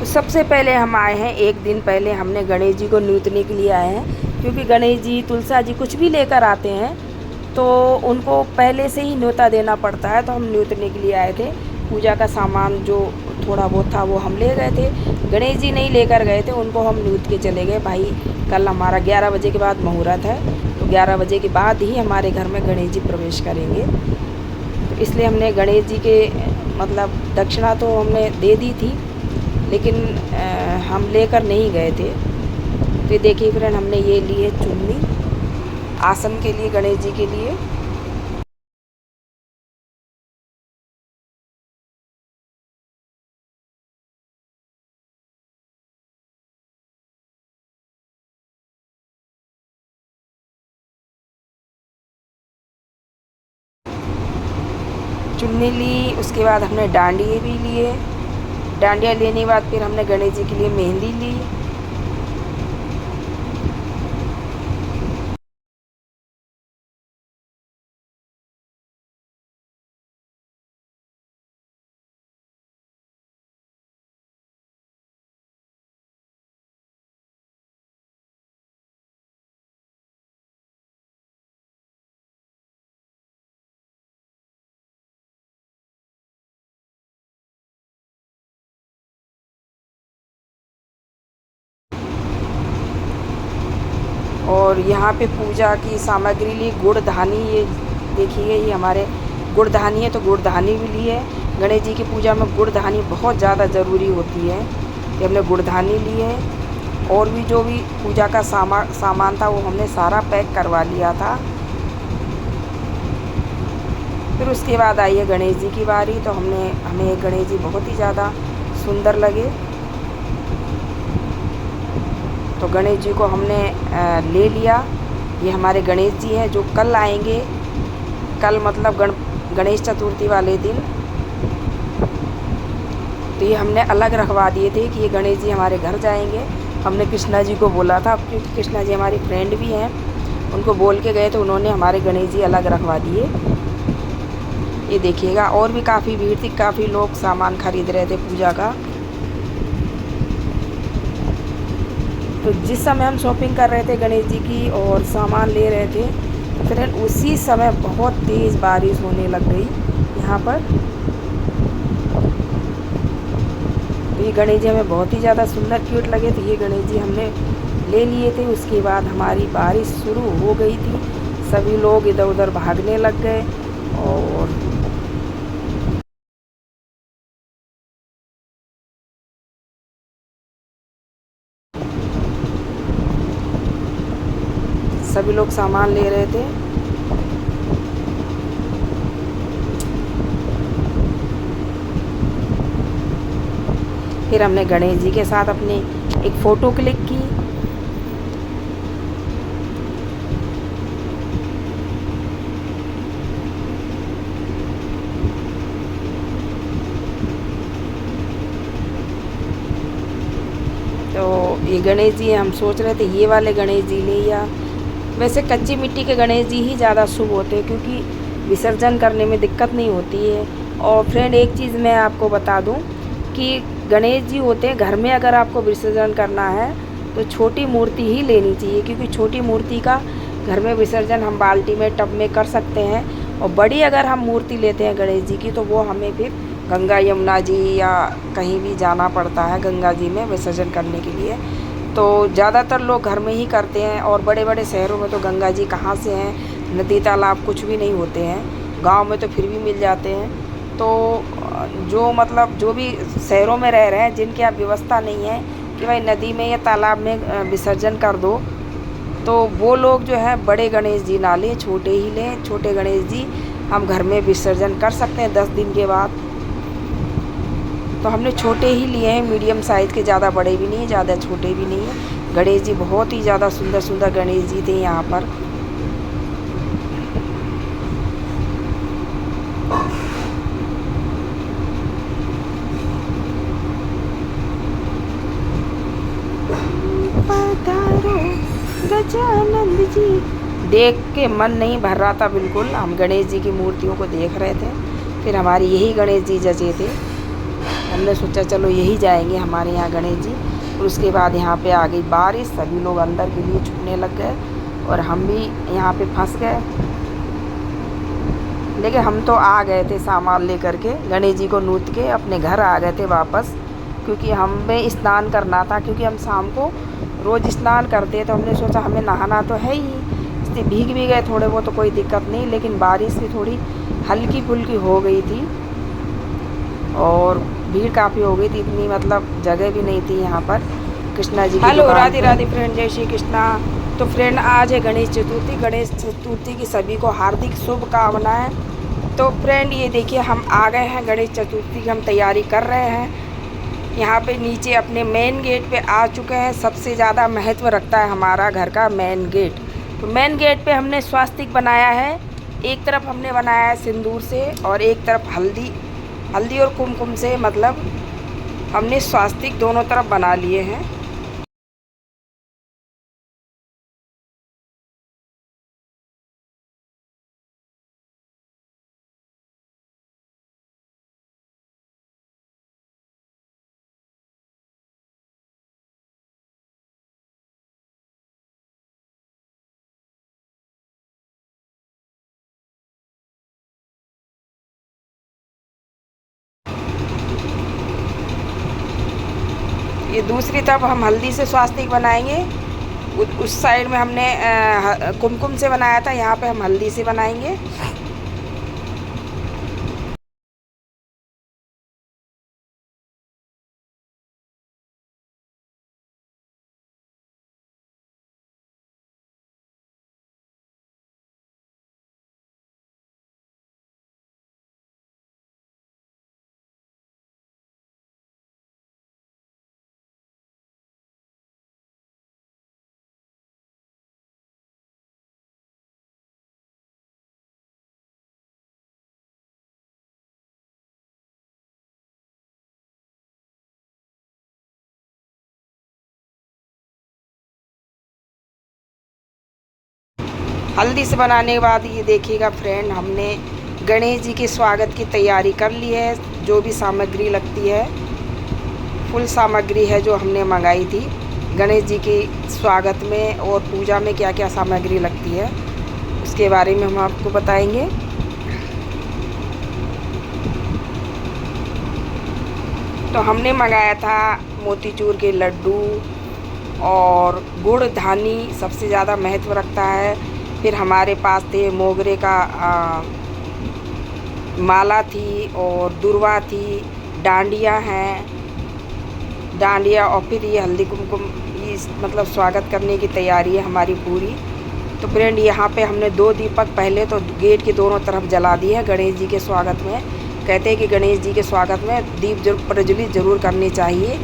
तो सबसे पहले हम आए हैं, एक दिन पहले हमने गणेश जी को न्योतने के लिए आए हैं, क्योंकि गणेश जी तुलसा जी कुछ भी लेकर आते हैं तो उनको पहले से ही न्योता देना पड़ता है। तो हम न्योतने के लिए आए थे। पूजा का सामान जो थोड़ा बहुत था वो हम ले गए थे, गणेश जी नहीं लेकर गए थे, उनको हम न्योत के चले गए। भाई कल हमारा 11 बजे के बाद मुहूर्त है, तो 11 बजे के बाद ही हमारे घर में गणेश जी प्रवेश करेंगे। तो इसलिए हमने गणेश जी के मतलब दक्षिणा तो हमने दे दी थी, लेकिन हम लेकर नहीं गए थे। तो ये देखिए फ्रेंड, हमने ये लिए चुन्नी आसन के लिए, गणेश जी के लिए। चुन्नी ली, उसके बाद हमने डांडिये भी लिए। डांडिया लेने के बाद फिर हमने गणेश जी के लिए मेहंदी ली। और यहाँ पे पूजा की सामग्री ली, गुड़धानी, ये देखिए ये हमारे गुड़धानी है, तो गुड़धानी भी ली है। गणेश जी की पूजा में गुड़धानी बहुत ज़्यादा ज़रूरी होती है, ये हमने गुड़धानी ली है। और भी जो भी पूजा का सामान था वो हमने सारा पैक करवा लिया था। फिर उसके बाद आई है गणेश जी की बारी। तो हमें गणेश जी बहुत ही ज़्यादा सुंदर लगे, तो गणेश जी को हमने ले लिया। ये हमारे गणेश जी हैं जो कल आएंगे, कल मतलब गणेश चतुर्थी वाले दिन। तो ये हमने अलग रखवा दिए थे कि ये गणेश जी हमारे घर जाएंगे। हमने कृष्णा जी को बोला था, क्योंकि कृष्णा जी हमारी फ्रेंड भी हैं, उनको बोल के गए तो उन्होंने हमारे गणेश जी अलग रखवा दिए। ये देखिएगा, और भी काफ़ी भीड़ थी, काफ़ी लोग सामान खरीद रहे थे पूजा का। तो जिस समय हम शॉपिंग कर रहे थे गणेश जी की और सामान ले रहे थे, फिर उसी समय बहुत तेज़ बारिश होने लग गई यहाँ पर। तो ये गणेश जी हमें बहुत ही ज़्यादा सुंदर क्यूट लगे, तो ये गणेश जी हमने ले लिए थे। उसके बाद हमारी बारिश शुरू हो गई थी, सभी लोग इधर उधर भागने लग गए। और सभी लोग सामान ले रहे थे। फिर हमने गणेश जी के साथ अपनी एक फ़ोटो क्लिक की। तो ये गणेश जी हम सोच रहे थे ये वाले गणेश जी ले, या वैसे कच्ची मिट्टी के गणेश जी ही ज़्यादा शुभ होते हैं, क्योंकि विसर्जन करने में दिक्कत नहीं होती है। और फ्रेंड एक चीज़ मैं आपको बता दूं कि गणेश जी होते हैं घर में, अगर आपको विसर्जन करना है तो छोटी मूर्ति ही लेनी चाहिए, क्योंकि छोटी मूर्ति का घर में विसर्जन हम बाल्टी में टब में कर सकते हैं। और बड़ी अगर हम मूर्ति लेते हैं गणेश जी की, तो वो हमें फिर गंगा यमुना जी या कहीं भी जाना पड़ता है गंगा जी में विसर्जन करने के लिए। तो ज़्यादातर लोग घर में ही करते हैं, और बड़े बड़े शहरों में तो गंगा जी कहाँ से हैं, नदी तालाब कुछ भी नहीं होते हैं। गांव में तो फिर भी मिल जाते हैं। तो जो भी शहरों में रह रहे हैं, जिनकी आप व्यवस्था नहीं है कि भाई नदी में या तालाब में विसर्जन कर दो, तो वो लोग जो है बड़े गणेश जी ना लें, छोटे ही लें। छोटे गणेश जी हम घर में विसर्जन कर सकते हैं 10 दिन के बाद। तो हमने छोटे ही लिए हैं, मीडियम साइज़ के, ज़्यादा बड़े भी नहीं, ज़्यादा छोटे भी नहीं है। गणेश जी बहुत ही ज़्यादा सुंदर सुंदर गणेश जी थे यहाँ पर। पधारो गजानंद जी, देख के मन नहीं भर रहा था बिल्कुल। हम गणेश जी की मूर्तियों को देख रहे थे, फिर हमारी यही गणेश जी जचे थे। हमने सोचा चलो यही जाएंगे हमारे यहाँ गणेश जी। और उसके बाद यहाँ पे आ गई बारिश, सभी लोग अंदर के लिए छूटने लग गए और हम भी यहाँ पे फंस गए। लेकिन हम तो आ गए थे सामान लेकर के, गणेश जी को नूत के अपने घर आ गए थे वापस, क्योंकि हमें स्नान करना था। क्योंकि हम शाम को रोज़ स्नान करते हैं, तो हमने सोचा हमें नहाना तो है ही, इसलिए भीग भी गए थोड़े बहुत, तो कोई दिक्कत नहीं। लेकिन बारिश भी थोड़ी हल्की फुल्की हो गई थी और भीड़ काफ़ी हो गई थी, इतनी मतलब जगह भी नहीं थी यहाँ पर कृष्णा जी की। हेलो, राधे राधे फ्रेंड, जय श्री कृष्णा। तो फ्रेंड आज है गणेश चतुर्थी। गणेश चतुर्थी की सभी को हार्दिक शुभकामनाएं। तो फ्रेंड ये देखिए हम आ गए हैं गणेश चतुर्थी की, हम तैयारी कर रहे हैं। यहाँ पे नीचे अपने मेन गेट पे आ चुके हैं। सबसे ज़्यादा महत्व रखता है हमारा घर का मेन गेट। तो मेन गेट पे हमने स्वास्तिक बनाया है। एक तरफ हमने बनाया है सिंदूर से और एक तरफ हल्दी और कुमकुम से, मतलब हमने स्वास्तिक दोनों तरफ बना लिए हैं। ये दूसरी तरफ हम हल्दी से स्वास्तिक बनाएंगे। उस साइड में हमने कुमकुम से बनाया था, यहाँ पे हम हल्दी से बनाएंगे। हल्दी से बनाने के बाद ये देखिएगा फ्रेंड, हमने गणेश जी के स्वागत की तैयारी कर ली है। जो भी सामग्री लगती है, फुल सामग्री है जो हमने मंगाई थी गणेश जी के स्वागत में और पूजा में, क्या क्या सामग्री लगती है उसके बारे में हम आपको बताएंगे। तो हमने मंगाया था मोतीचूर के लड्डू और गुड़ धानी सबसे ज़्यादा महत्व रखता है। फिर हमारे पास थे मोगरे का माला थी और दुर्वा थी, डांडिया हैं, डांडिया, और फिर ये हल्दी कुमकुम, ये मतलब स्वागत करने की तैयारी है हमारी पूरी। तो फ्रेंड यहाँ पे हमने 2 दीपक पहले तो गेट के दोनों तरफ जला दिए हैं गणेश जी के स्वागत में। कहते हैं कि गणेश जी के स्वागत में दीप प्रज्वलित जरूर करनी चाहिए।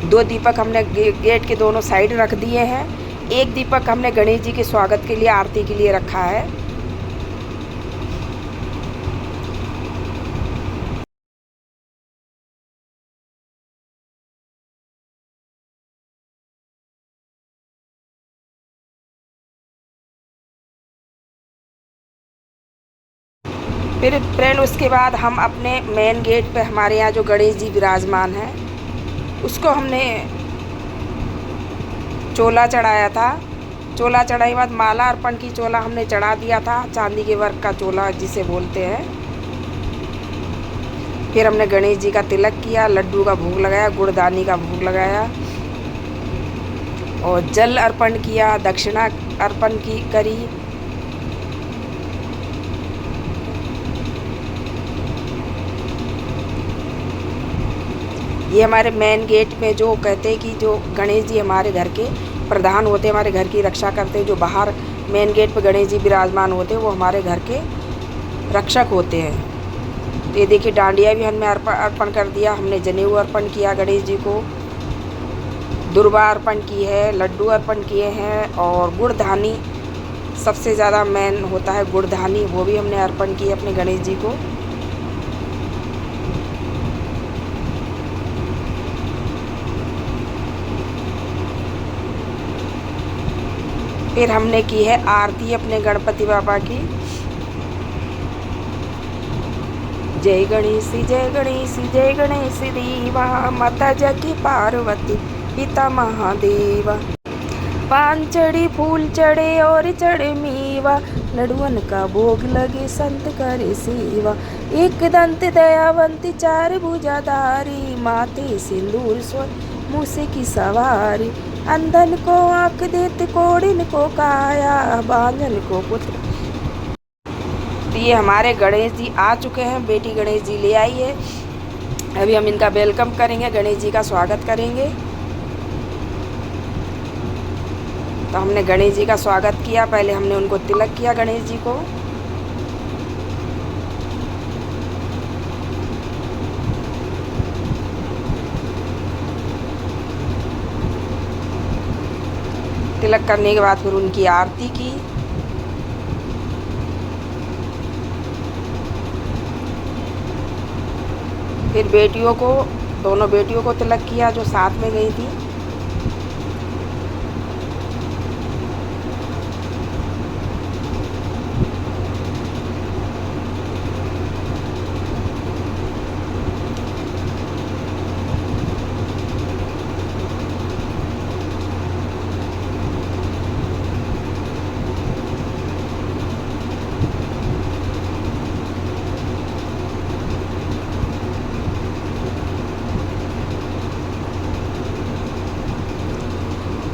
2 दीपक हमने गेट के दोनों साइड रख दिए हैं। एक दीपक हमने गणेश जी के स्वागत के लिए, आरती के लिए रखा है। फिर फ्रेंड उसके बाद हम अपने मेन गेट पे, हमारे यहाँ जो गणेश जी विराजमान हैं, उसको हमने चोला चढ़ाया था। चोला चढ़ाई के बाद माला अर्पण की, चोला हमने चढ़ा दिया था, चांदी के वर्क का चोला जिसे बोलते हैं। फिर हमने गणेश जी का तिलक किया, लड्डू का भोग लगाया, गुड़दानी का भोग लगाया और जल अर्पण किया, दक्षिणा अर्पण करी। ये हमारे मेन गेट में जो कहते हैं कि जो गणेश जी हमारे घर के प्रधान होते हैं, हमारे घर की रक्षा करते हैं। जो बाहर मेन गेट पर गणेश जी विराजमान होते हैं वो हमारे घर के रक्षक होते हैं। तो ये देखिए डांडिया भी हमने अर्पण कर दिया, हमने जनेऊ अर्पण किया गणेश जी को, दुर्वा अर्पण की है, लड्डू अर्पण किए हैं और गुड़धानी सबसे ज़्यादा मेन होता है गुड़धानी, वो भी हमने अर्पण की अपने गणेश जी को। फिर हमने की है आरती अपने गणपति बाबा की। जय गणेश जय गणेश जय गणेश देवा, माता जगी पार्वती पिता महादेवा। पान चढ़े फूल चढ़े और चढ़े मेवा, लडुअन का भोग लगे संत करे सेवा। एक दंत दयावंती चार भुजाधारी, माथे सिंदूर स्वर मूसे की सवारी। अंधन को आँख देते कोढ़िन को काया, बांझन को पुत्र। तो ये हमारे गणेश जी आ चुके हैं, बेटी गणेश जी ले आई है। अभी हम इनका वेलकम करेंगे, गणेश जी का स्वागत करेंगे। तो हमने गणेश जी का स्वागत किया, पहले हमने उनको तिलक किया गणेश जी को। तिलक करने के बाद फिर उनकी आरती की। फिर बेटियों को, दोनों बेटियों को तिलक किया जो साथ में गई थी।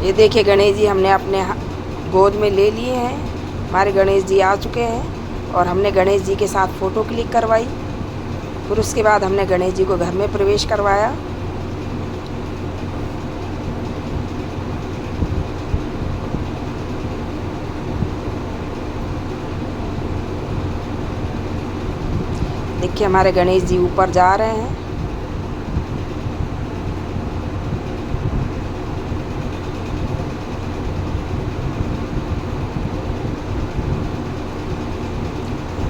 ये देखिए गणेश जी हमने अपने गोद में ले लिए हैं। हमारे गणेश जी आ चुके हैं और हमने गणेश जी के साथ फ़ोटो क्लिक करवाई। फिर उसके बाद हमने गणेश जी को घर में प्रवेश करवाया। देखिए हमारे गणेश जी ऊपर जा रहे हैं।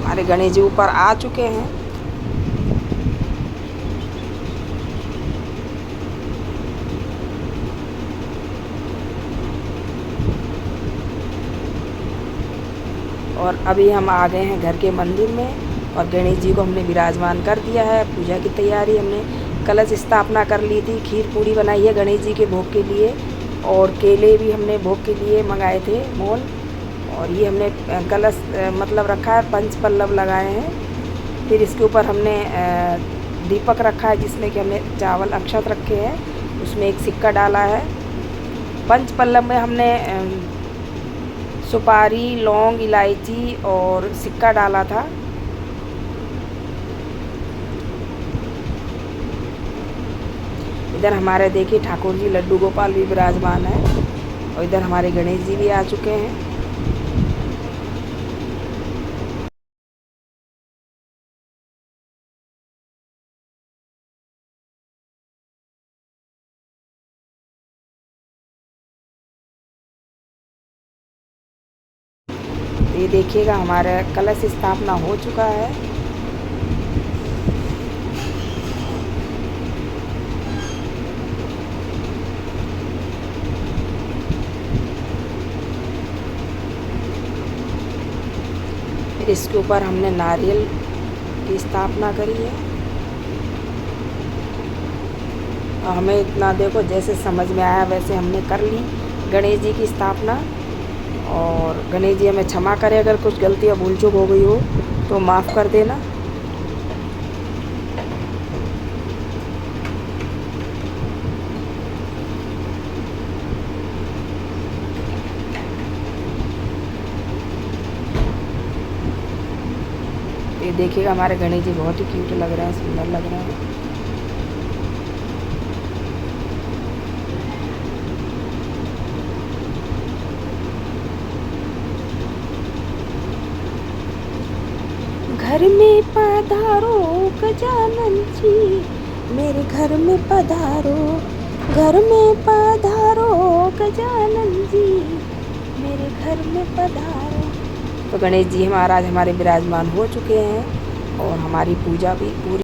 हमारे गणेश जी ऊपर आ चुके हैं। और अभी हम आ गए हैं घर के मंदिर में और गणेश जी को हमने विराजमान कर दिया है। पूजा की तैयारी, हमने कलश स्थापना कर ली थी। खीर पूड़ी बनाई है गणेश जी के भोग के लिए और केले भी हमने भोग के लिए मंगाए थे मोल। और ये हमने कलश मतलब रखा है, पंच पल्लव लगाए हैं। फिर इसके ऊपर हमने दीपक रखा है जिसमें कि हमने चावल अक्षत रखे हैं, उसमें एक सिक्का डाला है। पंच पल्लव में हमने सुपारी, लौंग, इलायची और सिक्का डाला था। इधर हमारे देखिए ठाकुर जी लड्डू गोपाल भी विराजमान है और इधर हमारे गणेश जी भी आ चुके हैं। ये देखिएगा हमारा कलश स्थापना हो चुका है। फिर इसके ऊपर हमने नारियल की स्थापना करी है। और हमें इतना देखो जैसे समझ में आया वैसे हमने कर ली गणेश जी की स्थापना। और गणेश जी हमें क्षमा करें अगर कुछ गलती या भूल चूक हो गई हो तो माफ़ कर देना। ये देखिएगा हमारे गणेश जी बहुत ही क्यूट लग रहे हैं, सुंदर लग रहे हैं। घर में पधारो गजानन जी, मेरे घर में पधारो, घर में पधारो गजानन जी, मेरे घर में पधारो। तो गणेश जी महाराज हमारे विराजमान हो चुके हैं और हमारी पूजा भी पूरी